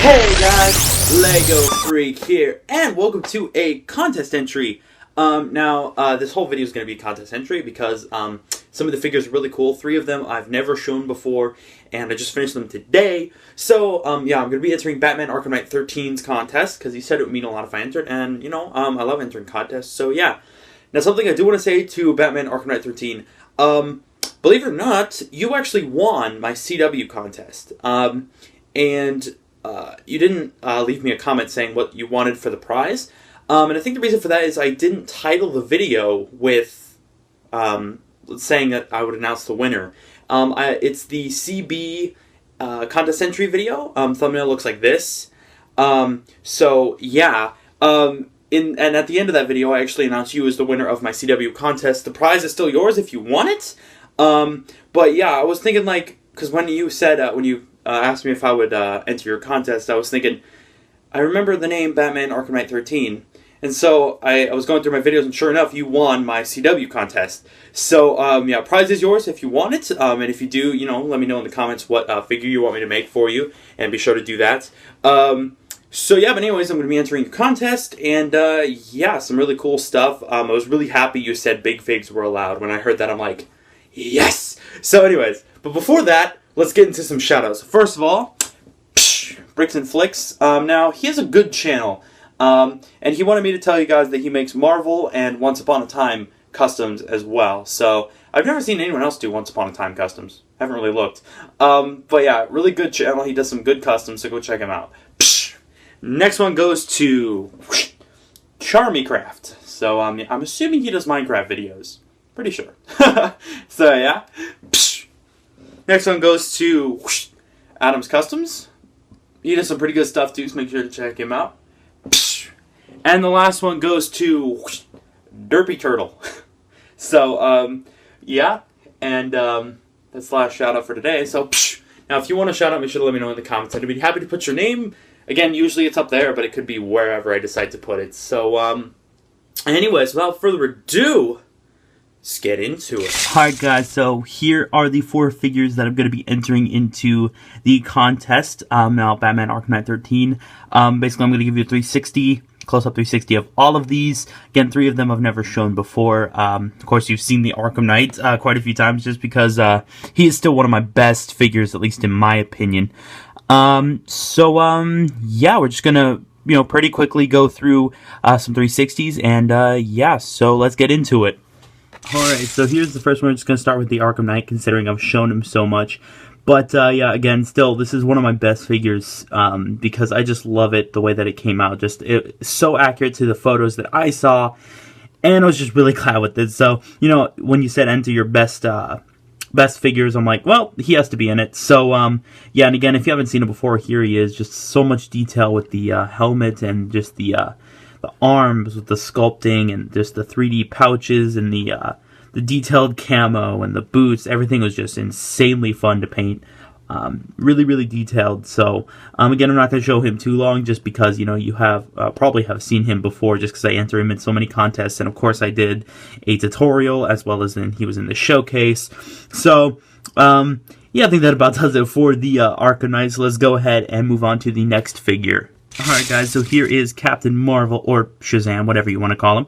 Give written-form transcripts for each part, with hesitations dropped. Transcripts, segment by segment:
Hey guys, Lego Freak here, and welcome to a contest entry. This whole video is going to be a contest entry because some of the figures are really cool. 3 of them I've never shown before, and I just finished them today. So, I'm going to be entering Batman Arkham Knight 13's contest, because he said it would mean a lot if I entered, and, I love entering contests, so yeah. Now, something I do want to say to Batman Arkham Knight 13, believe it or not, you actually won my CW contest, you didn't leave me a comment saying what you wanted for the prize. And I think the reason for that is I didn't title the video with saying that I would announce the winner. It's the CB contest entry video. Thumbnail looks like this. And at the end of that video, I actually announced you as the winner of my CW contest. The prize is still yours if you want it. But yeah, I was thinking because when you said, when you asked me if I would enter your contest, I was thinking, I remember the name Batman Arkham Knight 13. And so I was going through my videos, and sure enough, you won my CW contest. So, prize is yours if you want it. And if you do, let me know in the comments what figure you want me to make for you, and be sure to do that. But anyways, I'm going to be entering the contest, and some really cool stuff. I was really happy you said big figs were allowed. When I heard that, I'm like, yes! So anyways, but before that, let's get into some shoutouts. First of all, Bricks and Flicks. Now, he has a good channel. And he wanted me to tell you guys that he makes Marvel and Once Upon a Time customs as well. So, I've never seen anyone else do Once Upon a Time customs. Haven't really looked. But yeah, really good channel. He does some good customs, so go check him out. Next one goes to Charmycraft. So, I'm assuming he does Minecraft videos. Pretty sure. So, yeah. Next one goes to Adam's Customs. He does some pretty good stuff too, so make sure to check him out. And the last one goes to Derpy Turtle. So, that's the last shout out for today. So, now if you want to shout out, make sure to let me know in the comments. I'd be happy to put your name. Again, usually it's up there, but it could be wherever I decide to put it. So, anyways, without further ado, let's get into it. Alright guys, so here are the 4 figures that I'm going to be entering into the contest. Now, Batman Arkham Knight 13. Basically, I'm going to give you a 360, close-up 360 of all of these. Again, 3 of them I've never shown before. Of course, you've seen the Arkham Knight quite a few times just because he is still one of my best figures, at least in my opinion. We're just going to pretty quickly go through some 360s, and so let's get into it. Alright, so here's the first one. I'm just going to start with the Arkham Knight, considering I've shown him so much. But, again, still, this is one of my best figures, because I just love it, the way that it came out. It's so accurate to the photos that I saw, and I was just really glad with it. So, when you said enter your best figures, I'm like, well, he has to be in it. So, and again, if you haven't seen it before, here he is. Just so much detail with the helmet and just the arms with the sculpting and just the 3D pouches and the detailed camo and the boots. Everything was just insanely fun to paint. Really, really detailed. So, again, I'm not going to show him too long just because, you have probably have seen him before just because I enter him in so many contests. And, of course, I did a tutorial as well as then he was in the showcase. So, I think that about does it for the Arkham Knight. So let's go ahead and move on to the next figure. Alright guys, so here is Captain Marvel, or Shazam, whatever you want to call him.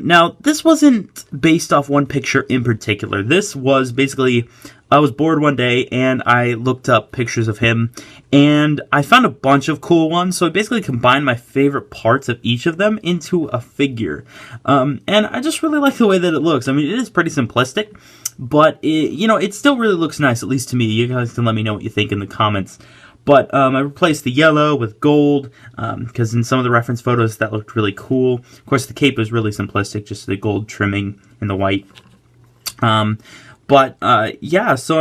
Now, this wasn't based off one picture in particular. This was basically, I was bored one day, and I looked up pictures of him, and I found a bunch of cool ones, so I basically combined my favorite parts of each of them into a figure. And I just really like the way that it looks. I mean, it is pretty simplistic, but, it still really looks nice, at least to me. You guys can let me know what you think in the comments. But I replaced the yellow with gold, because in some of the reference photos that looked really cool. Of course, the cape was really simplistic, just the gold trimming and the white. So I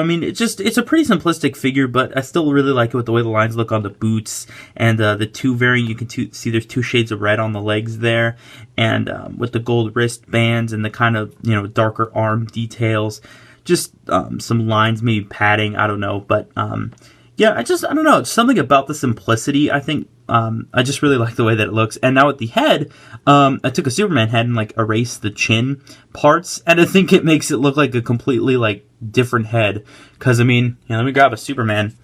mean, it's a pretty simplistic figure, but I still really like it with the way the lines look on the boots, and the 2 varying, you can see there's 2 shades of red on the legs there, and with the gold wristbands and the kind of, darker arm details. Just some lines, maybe padding, I don't know, but I don't know, it's something about the simplicity, I think, I just really like the way that it looks. And now with the head, I took a Superman head and, erased the chin parts, and I think it makes it look like a completely, different head. Because, I mean, let me grab a Superman.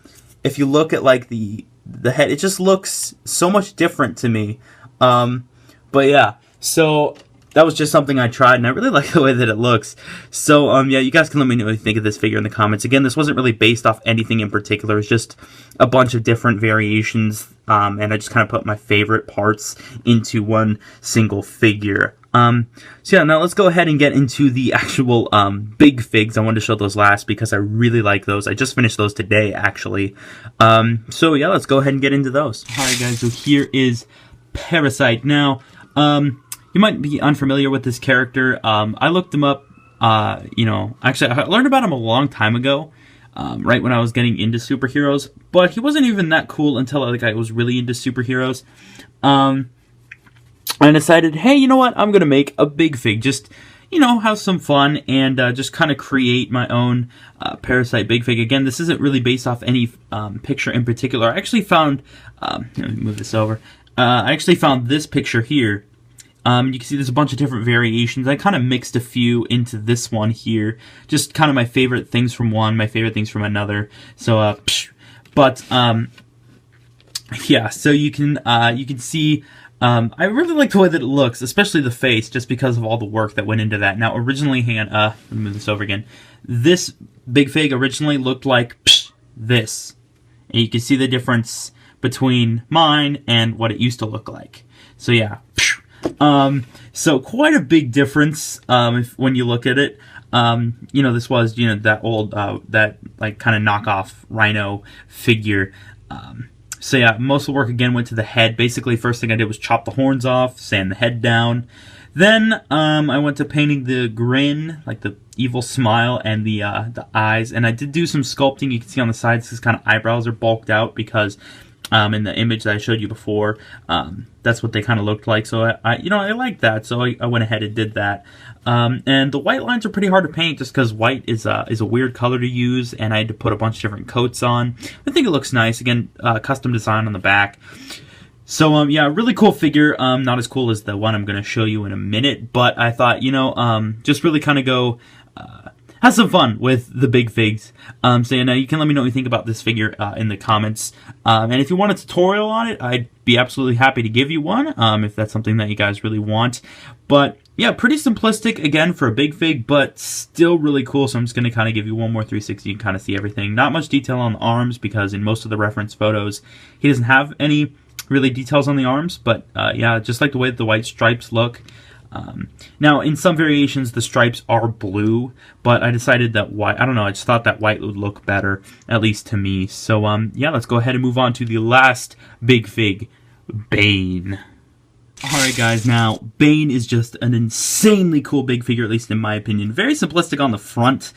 If you look at, the the head, it just looks so much different to me. But yeah, so that was just something I tried, and I really like the way that it looks. So, yeah, you guys can let me know what you think of this figure in the comments. Again, this wasn't really based off anything in particular. It's just a bunch of different variations, and I just kind of put my favorite parts into one single figure. So yeah, now let's go ahead and get into the actual big figs. I wanted to show those last because I really like those. I just finished those today, actually. So yeah, let's go ahead and get into those. Alright guys, so here is Parasite. Now, you might be unfamiliar with this character. I looked him up, actually I learned about him a long time ago, right when I was getting into superheroes, but he wasn't even that cool until I was really into superheroes. I decided, hey, you know what, I'm gonna make a big fig, just, have some fun, and just kind of create my own Parasite big fig. Again, this isn't really based off any picture in particular. I actually found, let me move this over, I actually found this picture here. You can see there's a bunch of different variations. I kind of mixed a few into this one here. Just kind of my favorite things from one, my favorite things from another. So, yeah, so you can see, I really like the way that it looks, especially the face, just because of all the work that went into that. Now, originally, let me move this over again. This big fig originally looked like this. And you can see the difference between mine and what it used to look like. So, yeah. So quite a big difference, when you look at it. This was, that old, that, kind of knockoff Rhino figure. So yeah, most of the work again went to the head. Basically, first thing I did was chop the horns off, sand the head down. Then, I went to painting the grin, like the evil smile, and the eyes. And I did do some sculpting. You can see on the sides, his kind of eyebrows are bulked out because, in the image that I showed you before, that's what they kind of looked like. So I like that. So I went ahead and did that. And the white lines are pretty hard to paint just because white is a weird color to use, and I had to put a bunch of different coats on. I think it looks nice. Again, custom design on the back. So, yeah, really cool figure. Not as cool as the one I'm going to show you in a minute, but I thought, just really kind of go, have some fun with the big figs. So yeah, now you can let me know what you think about this figure in the comments. And if you want a tutorial on it, I'd be absolutely happy to give you one, if that's something that you guys really want. But yeah, pretty simplistic, again, for a big fig, but still really cool. So I'm just going to kind of give you one more 360. You can kind of see everything. Not much detail on the arms, because in most of the reference photos, he doesn't have any really details on the arms. But yeah, just like the way that the white stripes look. Now, in some variations, the stripes are blue, but I decided that white, I don't know, I just thought that white would look better, at least to me. So, yeah, let's go ahead and move on to the last big fig, Bane. Alright guys, now, Bane is just an insanely cool big figure, at least in my opinion. Very simplistic on the front,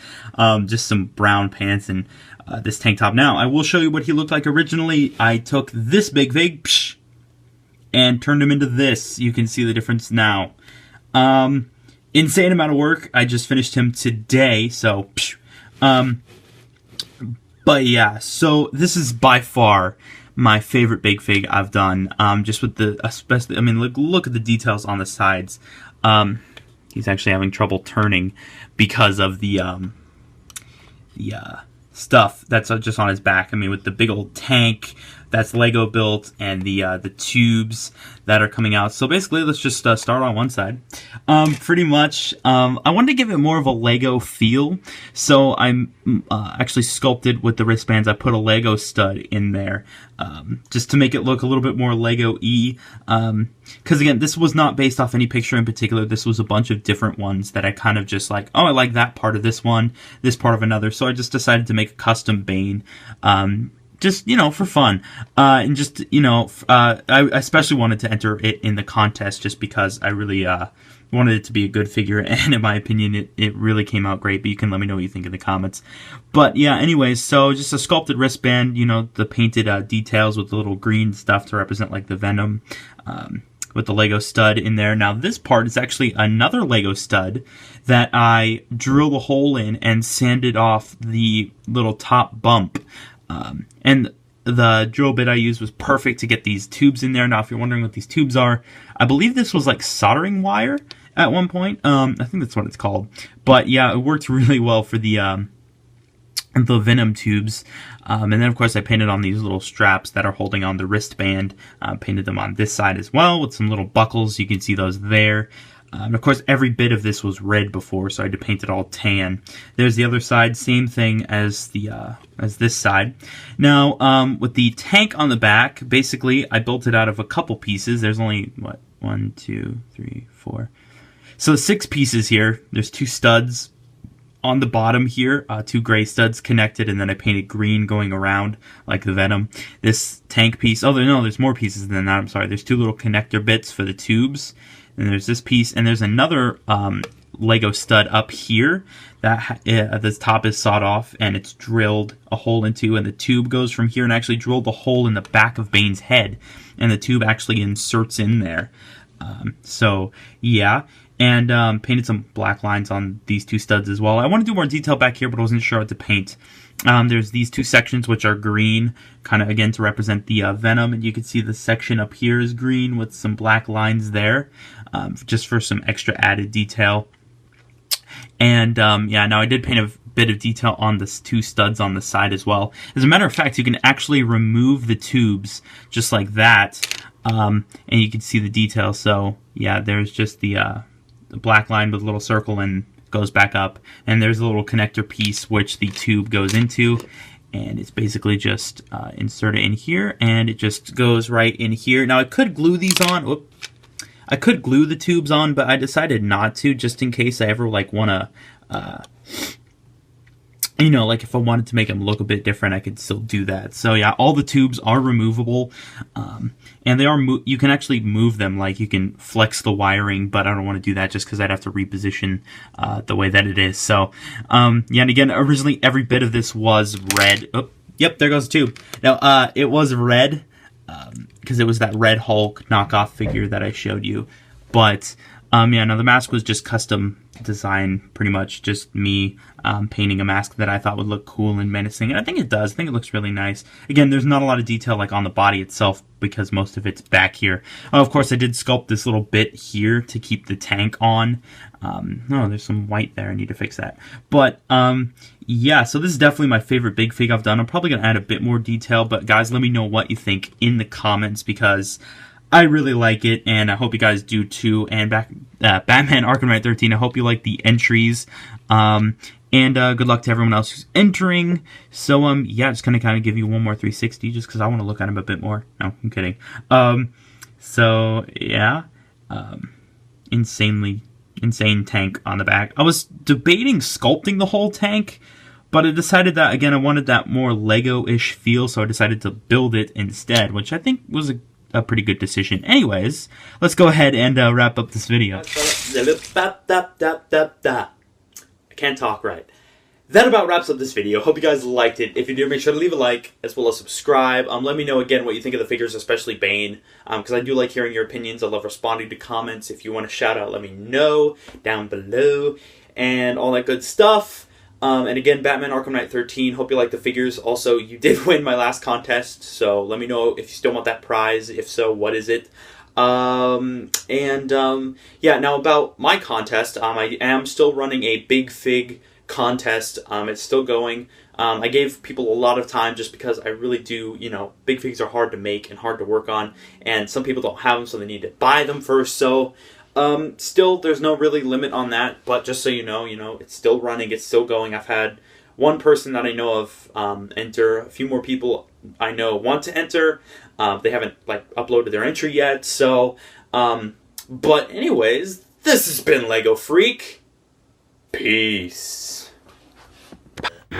just some brown pants and this tank top. Now, I will show you what he looked like originally. I took this big fig, and turned him into this. You can see the difference now. Insane amount of work. I just finished him today, so but yeah, so this is by far my favorite big fig I've done. Just with the, especially, I mean, look at the details on the sides. He's actually having trouble turning because of the stuff that's just on his back. I mean, with the big old tank that's Lego built, and the tubes that are coming out. So basically, let's just start on one side. Pretty much, I wanted to give it more of a Lego feel, so I'm actually sculpted with the wristbands. I put a Lego stud in there, just to make it look a little bit more Lego-y. Because again, this was not based off any picture in particular. This was a bunch of different ones that I kind of just like, oh, I like that part of this one, this part of another. So I just decided to make a custom Bane. Just, for fun. And just, I especially wanted to enter it in the contest just because I really wanted it to be a good figure. And in my opinion, it really came out great. But you can let me know what you think in the comments. But yeah, anyways, so just a sculpted wristband, the painted details with the little green stuff to represent like the Venom. With the Lego stud in there. Now this part is actually another Lego stud that I drilled a hole in and sanded off the little top bump. And the drill bit I used was perfect to get these tubes in there. Now, if you're wondering what these tubes are, I believe this was like soldering wire at one point. I think that's what it's called. But yeah, it worked really well for the the Venom tubes. And then, of course, I painted on these little straps that are holding on the wristband. Painted them on this side as well with some little buckles. You can see those there. And of course, every bit of this was red before, so I had to paint it all tan. There's the other side, same thing as the as this side. Now, with the tank on the back, basically, I built it out of a couple pieces. There's only, what, 1, 2, 3, 4. So 6 pieces here. There's 2 studs on the bottom here, 2 gray studs connected, and then I painted green going around like the Venom. This tank piece, oh, no, there's more pieces than that, I'm sorry. There's 2 little connector bits for the tubes. And there's this piece, and there's another Lego stud up here that the top is sawed off, and it's drilled a hole into, and the tube goes from here and actually drilled a hole in the back of Bane's head, and the tube actually inserts in there. So, yeah. And painted some black lines on these 2 studs as well. I want to do more detail back here, but I wasn't sure what to paint. There's these 2 sections which are green, kind of again to represent the Venom, and you can see the section up here is green with some black lines there, just for some extra added detail. And yeah, now I did paint a bit of detail on the 2 studs on the side as well. As a matter of fact, you can actually remove the tubes just like that, and you can see the detail. So yeah, there's just the black line with a little circle and goes back up, and there's a little connector piece which the tube goes into, and it's basically just inserted in here, and it just goes right in here. Now I could glue these on. Whoop. I could glue the tubes on, but I decided not to, just in case I ever like want to you know, like if I wanted to make them look a bit different, I could still do that. So yeah, all the tubes are removable, and they are you can actually move them, like you can flex the wiring, but I don't want to do that just because I'd have to reposition the way that it is. So yeah, and again, originally every bit of this was red. Oh, yep, there goes the tube. Now it was red because it was that Red Hulk knockoff figure that I showed you, but yeah, no, the mask was just custom design, pretty much just me painting a mask that I thought would look cool and menacing, and I think it does. I think it looks really nice. Again, there's not a lot of detail like on the body itself because most of it's back here. Oh, of course, I did sculpt this little bit here to keep the tank on. No, there's some white there. I need to fix that. But yeah, so this is definitely my favorite Big Fig I've done. I'm probably going to add a bit more detail, but guys, let me know what you think in the comments because I really like it, and I hope you guys do too. And Batman Arkham Knight 13, I hope you like the entries. And good luck to everyone else who's entering. So, yeah, just gonna kind of give you one more 360 just because I want to look at him a bit more. No, I'm kidding. So, yeah. Insane tank on the back. I was debating sculpting the whole tank, but I decided that, again, I wanted that more Lego-ish feel, so I decided to build it instead, which I think was a pretty good decision. Anyways, let's go ahead and wrap up this video. I can't talk right. That about wraps up this video. Hope you guys liked it. If you did, make sure to leave a like as well as subscribe. Let me know again what you think of the figures, especially Bane, because I do like hearing your opinions. I love responding to comments. If you want a shout out, let me know down below and all that good stuff. And again, Batman Arkham Knight 13, hope you like the figures. Also, you did win my last contest, so let me know if you still want that prize. If so, what is it? Yeah, now about my contest, I am still running a Big Fig contest. It's still going. I gave people a lot of time just because I really do, you know, Big Figs are hard to make and hard to work on, and some people don't have them, so they need to buy them first, so still, there's no really limit on that, but just so you know, it's still running, it's still going. I've had one person that I know of enter, a few more people I know want to enter. They haven't, like, uploaded their entry yet, so, but anyways, this has been Lego Freak. Peace. 3,